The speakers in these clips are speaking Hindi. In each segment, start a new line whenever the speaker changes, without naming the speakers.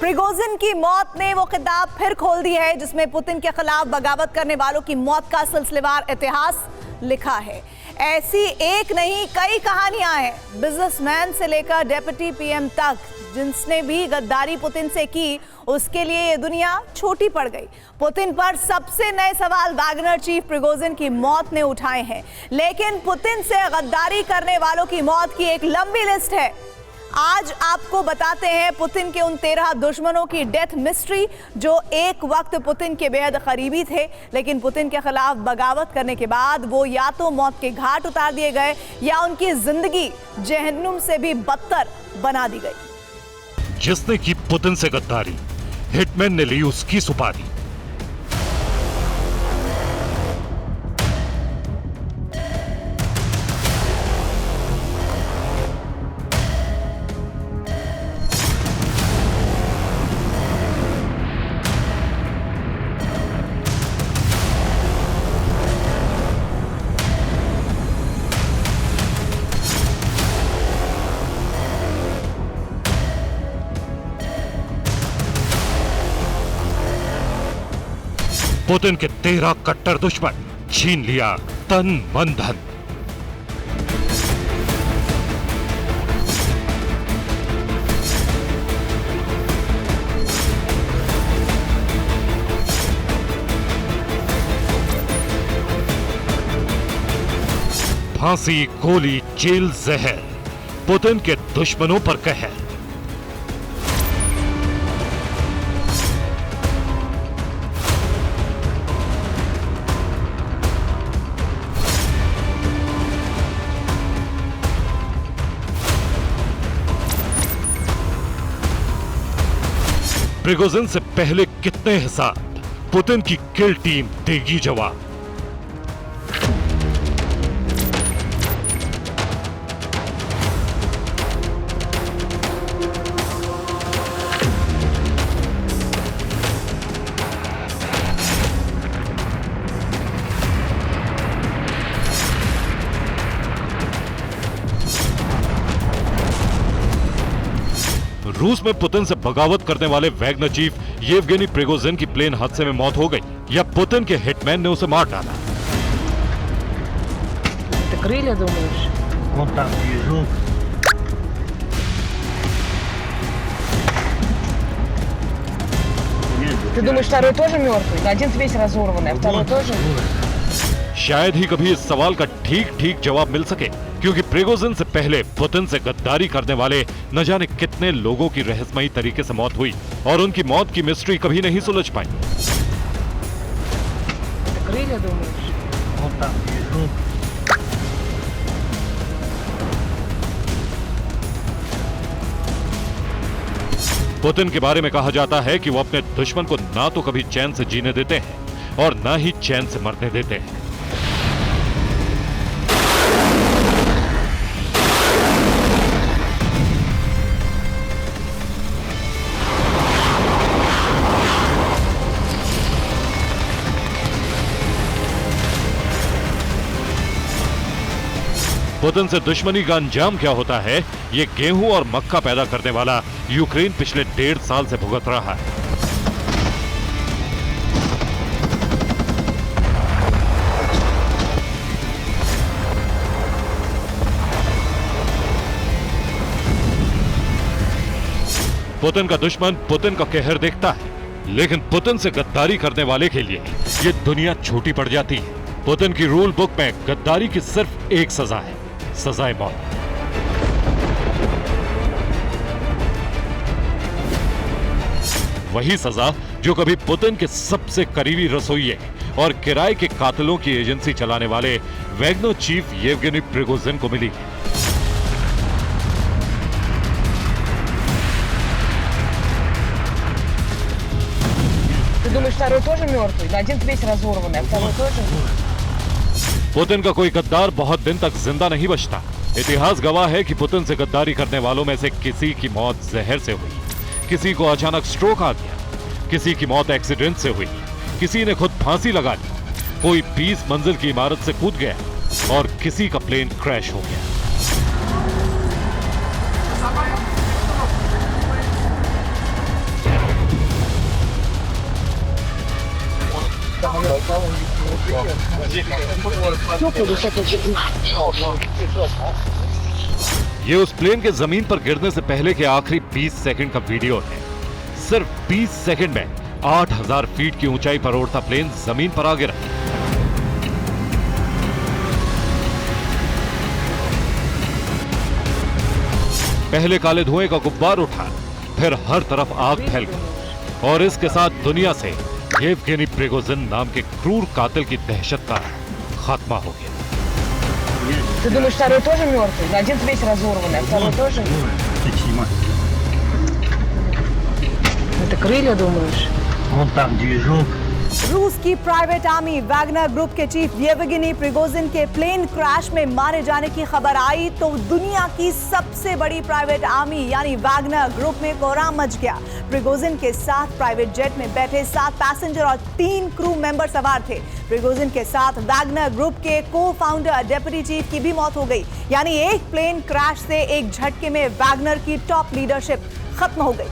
प्रिगोजिन की मौत ने वो किताब फिर खोल दी है जिसमें पुतिन के खिलाफ बगावत करने वालों की मौत का सिलसिलेवार इतिहास लिखा है। ऐसी एक नहीं कई कहानियां हैं, बिजनेसमैन से लेकर डेप्यूटी पीएम तक, जिसने भी गद्दारी पुतिन से की उसके लिए ये दुनिया छोटी पड़ गई। पुतिन पर सबसे नए सवाल वैगनर चीफ प्रिगोजिन की मौत ने उठाए हैं, लेकिन पुतिन से गद्दारी करने वालों की मौत की एक लंबी लिस्ट है। आज आपको बताते हैं पुतिन के उन 13 दुश्मनों की डेथ मिस्ट्री जो एक वक्त पुतिन के बेहद करीबी थे, लेकिन पुतिन के खिलाफ बगावत करने के बाद वो या तो मौत के घाट उतार दिए गए या उनकी जिंदगी जहन्नुम से भी बदतर बना दी गई।
जिसने की पुतिन से गद्दारी, हिटमैन ने ली उसकी सुपारी। पुतिन के 13 कट्टर दुश्मन, छीन लिया तन मन धन। फांसी, गोली, जेल, जहर, पुतिन के दुश्मनों पर कहर। प्रिगोजिन से पहले कितने हिसाब, पुतिन की किल टीम देगी जवाब। रूस में पुतिन से बगावत करने वाले वैगनर चीफ येवगेनी प्रिगोजिन की प्लेन हादसे में मौत हो गई या पुतिन के हिटमैन ने उसे मार डाला।
Ты думаешь, второй тоже мертвый? Один весь разорванный, а второй тоже?
शायद ही कभी इस सवाल का ठीक जवाब मिल सके, क्योंकि प्रिगोजिन से पहले पुतिन से गद्दारी करने वाले न जाने कितने लोगों की रहस्यमयी तरीके से मौत हुई और उनकी मौत की मिस्ट्री कभी नहीं सुलझ पाई। पुतिन के बारे में कहा जाता है कि वो अपने दुश्मन को ना तो कभी चैन से जीने देते हैं और ना ही चैन से मरने देते हैं। पुतिन से दुश्मनी का अंजाम क्या होता है, ये गेहूं और मक्का पैदा करने वाला यूक्रेन पिछले 1.5 साल से भुगत रहा है। पुतिन का दुश्मन पुतिन का कहर देखता है, लेकिन पुतिन से गद्दारी करने वाले के लिए ये दुनिया छोटी पड़ जाती है। पुतिन की रूल बुक में गद्दारी की सिर्फ एक सजा है, सजाए मौत। वही सजा जो कभी पुतिन के सबसे करीबी रसोइये और किराए के कातिलों की एजेंसी चलाने वाले वैगनर चीफ येवगेनी प्रिगोजिन को मिली।
Ты думаешь, второй тоже мертвый? Один весь разорванный, а второй тоже?
पुतिन का कोई गद्दार बहुत दिन तक जिंदा नहीं बचता। इतिहास गवाह है कि पुतिन से गद्दारी करने वालों में से किसी की मौत जहर से हुई, किसी को अचानक स्ट्रोक आ गया, किसी की मौत एक्सीडेंट से हुई, किसी ने खुद फांसी लगा ली, कोई 20 मंजिल की इमारत से कूद गया और किसी का प्लेन क्रैश हो गया। ये उस प्लेन के जमीन पर गिरने से पहले के आखिरी 20 सेकंड का वीडियो है। सिर्फ 20 सेकंड में 8000 फीट की ऊंचाई पर उड़ता प्लेन जमीन पर आ गिरा। पहले काले धुएं का गुब्बार उठा, फिर हर तरफ आग फैल गई और इसके साथ दुनिया से येवगेनी प्रिगोजिन नाम के क्रूर कातिल की दहशत का खात्मा हो गया।
Ты думаешь, второй тоже мертвый? Но один весь разорванный, а второй тоже? Это крылья, думаешь?
Вот там движок.
रूस की प्राइवेट आर्मी वैगनर ग्रुप के चीफ येवगेनी प्रिगोजिन के प्लेन क्रैश में मारे जाने की खबर आई तो दुनिया की सबसे बड़ी प्राइवेट आर्मी यानी वैगनर ग्रुप में कोहराम मच गया। प्रिगोजिन के साथ प्राइवेट जेट में बैठे 7 पैसेंजर और 3 क्रू मेंबर सवार थे। प्रिगोजिन के साथ वैगनर ग्रुप के को फाउंडर डेप्यूटी चीफ की भी मौत हो गई, यानी एक प्लेन क्रैश से एक झटके में वैगनर की टॉप लीडरशिप खत्म हो गई।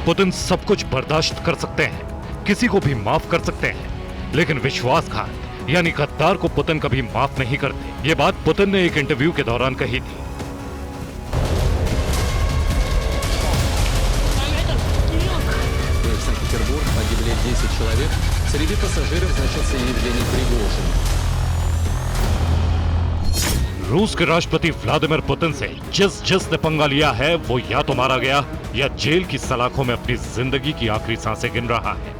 पुतिन सब कुछ बर्दाश्त कर सकते हैं, किसी को भी माफ कर सकते हैं, लेकिन विश्वासघात यानी गद्दार को पुतिन कभी माफ नहीं करते। ये बात पुतिन ने एक इंटरव्यू के दौरान कही थी।
В Санкт-Петербург погибли 10 человек. Среди пассажиров значился Евгений Пригожин.
रूस के राष्ट्रपति व्लादिमीर पुतिन से जिसने पंगा लिया है वो या तो मारा गया या जेल की सलाखों में अपनी जिंदगी की आखिरी सांसें गिन रहा है।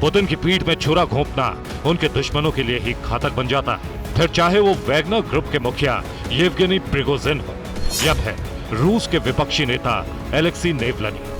पुतिन की पीठ में छुरा घोंपना उनके दुश्मनों के लिए ही घातक बन जाता है, फिर चाहे वो वैगनर ग्रुप के मुखिया येवगेनी प्रिगोजिन हो या फिर रूस के विपक्षी नेता एलेक्सी नेवलनी।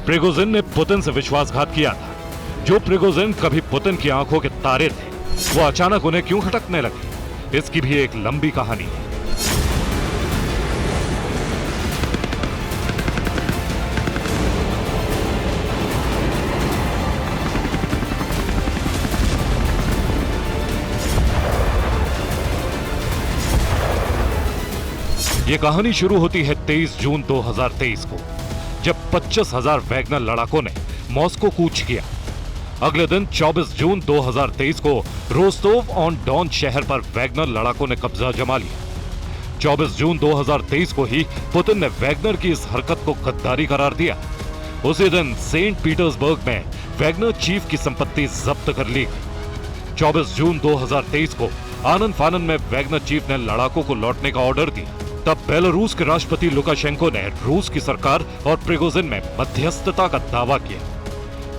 प्रिगोजिन ने पुतिन से विश्वासघात किया था। जो प्रिगोजिन कभी पुतिन की आंखों के तारे थे, वो अचानक उन्हें क्यों खटकने लगे, इसकी भी एक लंबी कहानी है। ये कहानी शुरू होती है 23 जून 2023 को, जब 25,000 वैगनर लड़ाकों ने मॉस्को कूच किया। अगले दिन 24 जून 2023 को रोस्तोव ऑन डॉन शहर पर वैगनर लड़ाकों ने कब्जा जमा लिया। 24 जून 2023 को ही पुतिन ने वैगनर की इस हरकत को गद्दारी करार दिया। उसी दिन सेंट पीटर्सबर्ग में वैगनर चीफ की संपत्ति जब्त कर ली गई। 24 जून 2023 को आनंद फानन में वैगनर चीफ ने लड़ाकों को लौटने का ऑर्डर दिया। तब बेलारूस के राष्ट्रपति लुकाशेंको ने रूस की सरकार और प्रिगोजिन में मध्यस्थता का दावा किया।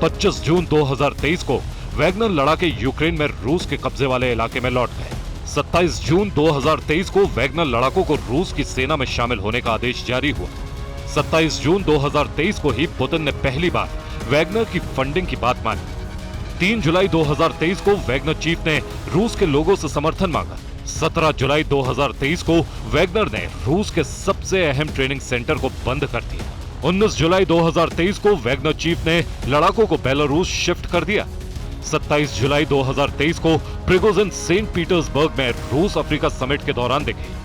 25 जून 2023 को वैगनर लड़ाके यूक्रेन में रूस के कब्जे वाले इलाके में लौट गए। 27 जून 2023 को वैगनर लड़ाकों को रूस की सेना में शामिल होने का आदेश जारी हुआ। 27 जून 2023 को ही पुतिन ने पहली बार वैगनर की फंडिंग की बात मानी। 3 जुलाई 2023 को वैगनर चीफ ने रूस के लोगों से समर्थन मांगा। 17 जुलाई 2023 को वैगनर ने रूस के सबसे अहम ट्रेनिंग सेंटर को बंद कर दिया। 19 जुलाई 2023 को वैगनर चीफ ने लड़ाकों को बेलारूस शिफ्ट कर दिया। 27 जुलाई 2023 को प्रिगोजिन सेंट पीटर्सबर्ग में रूस अफ्रीका समिट के दौरान दिखे।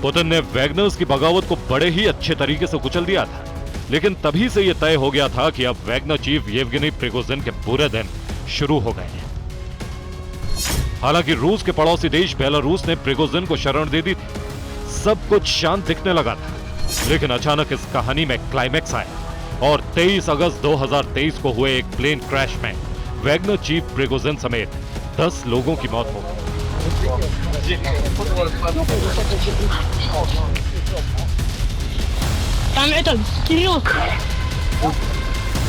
पुतिन ने वैगनर्स की बगावत को बड़े ही अच्छे तरीके से कुचल दिया था, लेकिन तभी से यह तय हो गया था कि अब वैगनर चीफ येवगेनी प्रिगोजिन के बुरे दिन शुरू हो गए हैं। हालांकि रूस के पड़ोसी देश बेलारूस ने प्रिगोजिन को शरण दे दी थी। सब कुछ शांत दिखने लगा था, लेकिन अचानक इस कहानी में क्लाइमैक्स आया और 23 अगस्त 2023 को हुए एक प्लेन क्रैश में वैगनर चीफ प्रिगोजिन समेत 10 लोगों की मौत हो गई।
Там этот, Кирилл.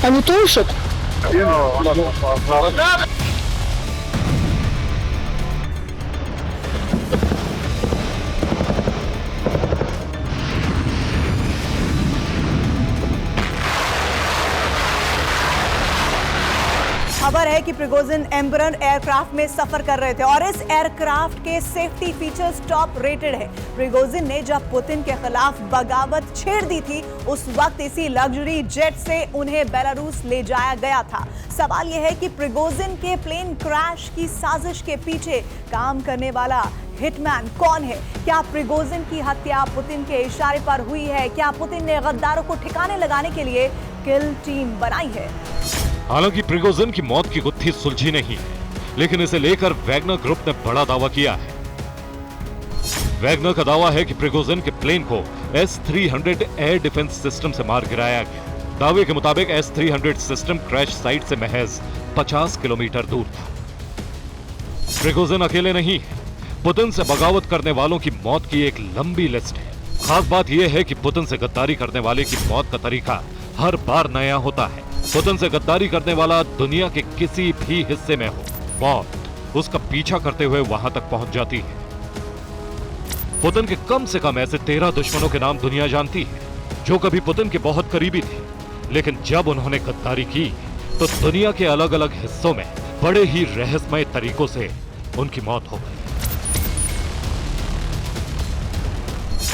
Они тушат.
खबर है कि प्रिगोजिन एम्बरन एयरक्राफ्ट में सफर कर रहे थे और इस एयरक्राफ्ट के सेफ्टी फीचर्स टॉप रेटेड है। प्रिगोजिन ने जब पुतिन के खिलाफ बगावत छेड़ दी थी उस वक्त इसी लग्जरी जेट से उन्हें बेलारूस ले जाया गया था। सवाल यह है कि प्रिगोजिन के प्लेन क्रैश की साजिश के पीछे काम करने वाला हिटमैन कौन है? क्या प्रिगोजिन की हत्या पुतिन के इशारे पर हुई है? क्या पुतिन ने गद्दारों को ठिकाने लगाने के लिए किल टीम बनाई है?
हालांकि प्रिगोजिन की मौत की गुत्थी सुलझी नहीं है, लेकिन इसे लेकर वैगनर ग्रुप ने बड़ा दावा किया है। वैगनर का दावा है कि प्रिगोजिन के प्लेन को S-300 एयर डिफेंस सिस्टम से मार गिराया गया। दावे के मुताबिक S-300 सिस्टम क्रैश साइट से महज 50 किलोमीटर दूर था। प्रिगोजिन अकेले नहीं है, पुतिन से बगावत करने वालों की मौत की एक लंबी लिस्ट है। खास बात यह है कि पुतिन से गद्दारी करने वाले की मौत का तरीका हर बार नया होता है। पुतिन से गद्दारी करने वाला दुनिया के किसी भी हिस्से में हो, मौत उसका पीछा करते हुए वहां तक पहुंच जाती है। पुतिन के कम से कम ऐसे 13 दुश्मनों के नाम दुनिया जानती है जो कभी पुतिन के बहुत करीबी थे, लेकिन जब उन्होंने गद्दारी की तो दुनिया के अलग अलग हिस्सों में बड़े ही रहस्यमय तरीकों से उनकी मौत हो गई।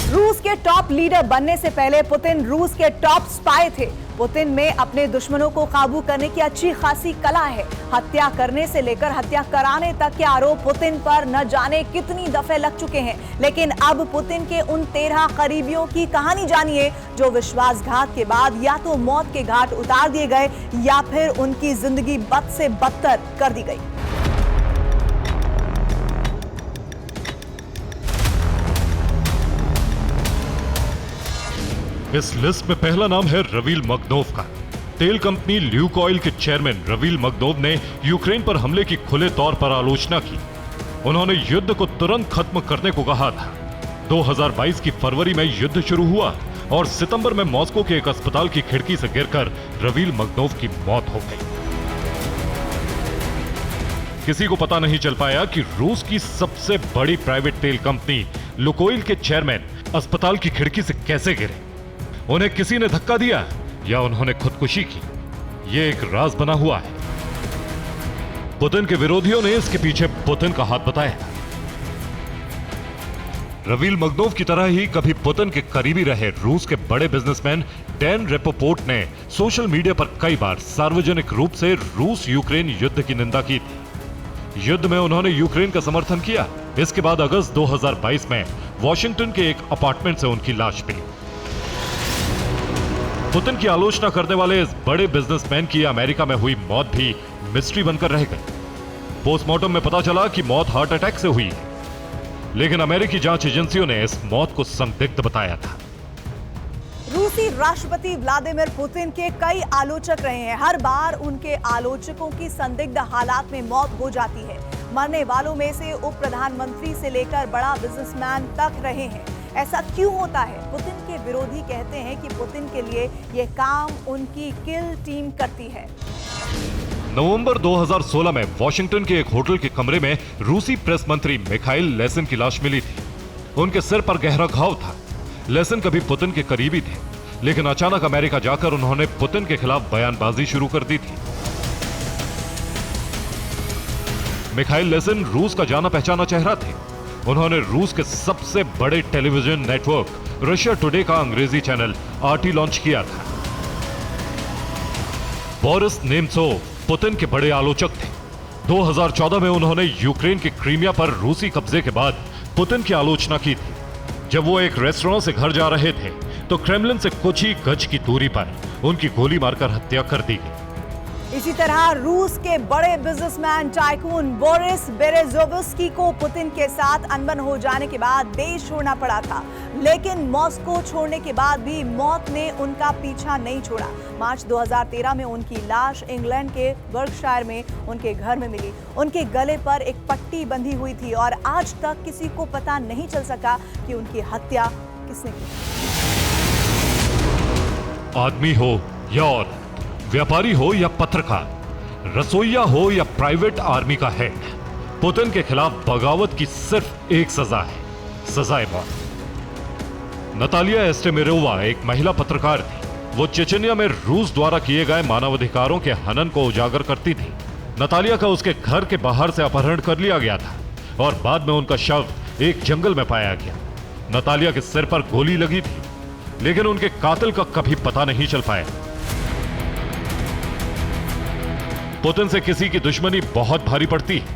रूस के टॉप लीडर बनने से पहले पुतिन रूस के टॉप स्पाई थे। पुतिन में अपने दुश्मनों को काबू करने की अच्छी खासी कला है। हत्या करने से लेकर हत्या कराने तक के आरोप पुतिन पर न जाने कितनी दफे लग चुके हैं, लेकिन अब पुतिन के उन 13 करीबियों की कहानी जानिए जो विश्वासघात के बाद या तो मौत के घाट उतार दिए गए या फिर उनकी जिंदगी बद से बदतर कर दी गई।
इस लिस्ट में पहला नाम है रवील मगनोव का। तेल कंपनी ल्यूकॉइल के चेयरमैन रवील मगनोव ने यूक्रेन पर हमले की खुले तौर पर आलोचना की। उन्होंने युद्ध को तुरंत खत्म करने को कहा था। 2022 की फरवरी में युद्ध शुरू हुआ और सितंबर में मॉस्को के एक अस्पताल की खिड़की से गिरकर रवील मगनोव की मौत हो गई। किसी को पता नहीं चल पाया कि रूस की सबसे बड़ी प्राइवेट तेल कंपनी लुकोइल के चेयरमैन अस्पताल की खिड़की से कैसे गिरे। उन्हें किसी ने धक्का दिया या उन्होंने खुदकुशी की, यह एक राज बना हुआ है। पुतिन के विरोधियों ने इसके पीछे पुतिन का हाथ बताया था। रवील मगनोव की तरह ही कभी पुतिन के करीबी रहे रूस के बड़े बिजनेसमैन डैन रेपोपोर्ट ने सोशल मीडिया पर कई बार सार्वजनिक रूप से रूस यूक्रेन युद्ध की निंदा की थी। युद्ध में उन्होंने यूक्रेन का समर्थन किया। इसके बाद अगस्त 2022 में वॉशिंगटन के एक अपार्टमेंट से उनकी लाश मिली। पुतिन की आलोचना करने वाले इस बड़े बिजनेसमैन की अमेरिका में हुई मौत भी मिस्ट्री बनकर रह गई। पोस्टमार्टम में पता चला कि मौत हार्ट अटैक से हुई है, लेकिन अमेरिकी जांच एजेंसियों ने इस मौत को संदिग्ध बताया था।
रूसी राष्ट्रपति व्लादिमीर पुतिन के कई आलोचक रहे हैं। हर बार उनके आलोचकों की संदिग्ध हालात में मौत हो जाती है। मरने वालों में से उप प्रधानमंत्री से लेकर बड़ा बिजनेसमैन तक रहे हैं। ऐसा क्यों होता है? पुतिन के विरोधी कहते हैं कि पुतिन के लिए यह काम उनकी किल टीम करती है।
नवंबर 2016 में वॉशिंगटन के एक होटल के कमरे में रूसी प्रेस मंत्री मिखाइल लेसिन की लाश मिली थी। उनके सिर पर गहरा घाव था। लेसिन कभी पुतिन के करीबी थे, लेकिन अचानक अमेरिका जाकर उन्होंने पुतिन के खिलाफ बयानबाजी शुरू कर दी थी। मिखाइल लेसिन रूस का जाना पहचाना चेहरा थे। उन्होंने रूस के सबसे बड़े टेलीविजन नेटवर्क रशिया टुडे का अंग्रेजी चैनल RT लॉन्च किया था। बोरिस नेमसोव पुतिन के बड़े आलोचक थे। 2014 में उन्होंने यूक्रेन के क्रीमिया पर रूसी कब्जे के बाद पुतिन की आलोचना की थी। जब वो एक रेस्टोरेंट से घर जा रहे थे तो क्रेमलिन से कुछ ही गज की दूरी पर उनकी गोली मारकर हत्या कर दी गई।
इसी तरह रूस के बड़े बिजनेसमैन टाइकून बोरिस बेरेजोव्स्की को पुतिन के साथ अनबन हो जाने के बाद देश छोड़ना पड़ा था, लेकिन मॉस्को छोड़ने के बाद भी मौत ने उनका पीछा नहीं छोड़ा। मार्च 2013 में उनकी लाश इंग्लैंड के बर्कशायर में उनके घर में मिली। उनके गले पर एक पट्टी बंधी हुई थी और आज तक किसी को पता नहीं चल सका कि उनकी हत्या किसने की।
आदमी हो या औरत, व्यापारी हो या पत्रकार, रसोइया हो या प्राइवेट आर्मी का हेड, पुतिन के खिलाफ बगावत की सिर्फ एक सजा है, सजाए मौत। नतालिया एस्टेमिरोवा एक महिला पत्रकार थी। वो चेचनिया में रूस द्वारा किए गए मानवाधिकारों के हनन को उजागर करती थी। नतालिया का उसके घर के बाहर से अपहरण कर लिया गया था और बाद में उनका शव एक जंगल में पाया गया। नतालिया के सिर पर गोली लगी थी, लेकिन उनके कातिल का कभी पता नहीं चल पाया। पुतिन से किसी की दुश्मनी बहुत भारी पड़ती है।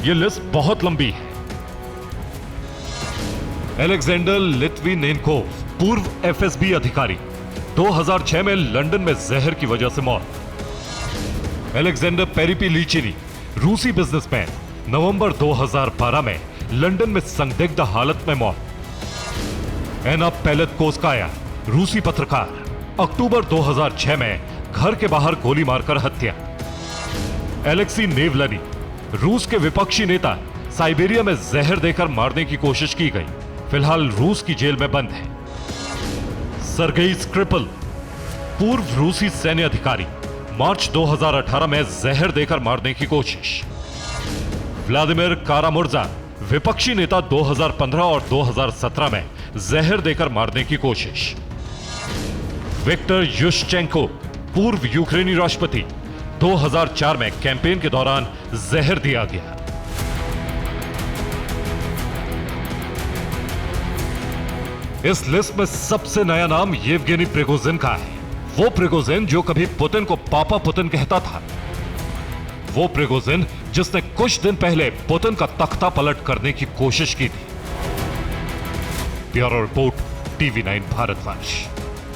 यह लिस्ट बहुत लंबी है। अलेक्जेंडर लित्विनेंकोव, पूर्व एफएसबी अधिकारी, 2006 में लंदन में जहर की वजह से मौत। अलेक्जेंडर पेरिपिलिचिनी, रूसी बिजनेसमैन, नवंबर 2012 में लंदन में संदिग्ध हालत में मौत। एना पेलेतकोस्काया, रूसी पत्रकार, अक्टूबर 2006 में घर के बाहर गोली मारकर हत्या। एलेक्सी नेवलनी, रूस के विपक्षी नेता, साइबेरिया में जहर देकर मारने की कोशिश की गई, फिलहाल रूस की जेल में बंद है। सर्गेई स्क्रिपल, पूर्व रूसी सैन्य अधिकारी, मार्च 2018 में जहर देकर मारने की कोशिश। व्लादिमीर कारामुर्जा, विपक्षी नेता, 2015 और 2017 में जहर देकर मारने की कोशिश। विक्टर युश्चेंको, पूर्व यूक्रेनी राष्ट्रपति, 2004 में कैंपेन के दौरान जहर दिया गया। इस लिस्ट में सबसे नया नाम येवगेनी प्रिगोजिन का है। वो प्रिगोजिन जो कभी पुतिन को पापा पुतिन कहता था। वो प्रिगोजिन जिसने कुछ दिन पहले पुतिन का तख्ता पलट करने की कोशिश की थी। Bureau report, TV9 Bharatvarsh.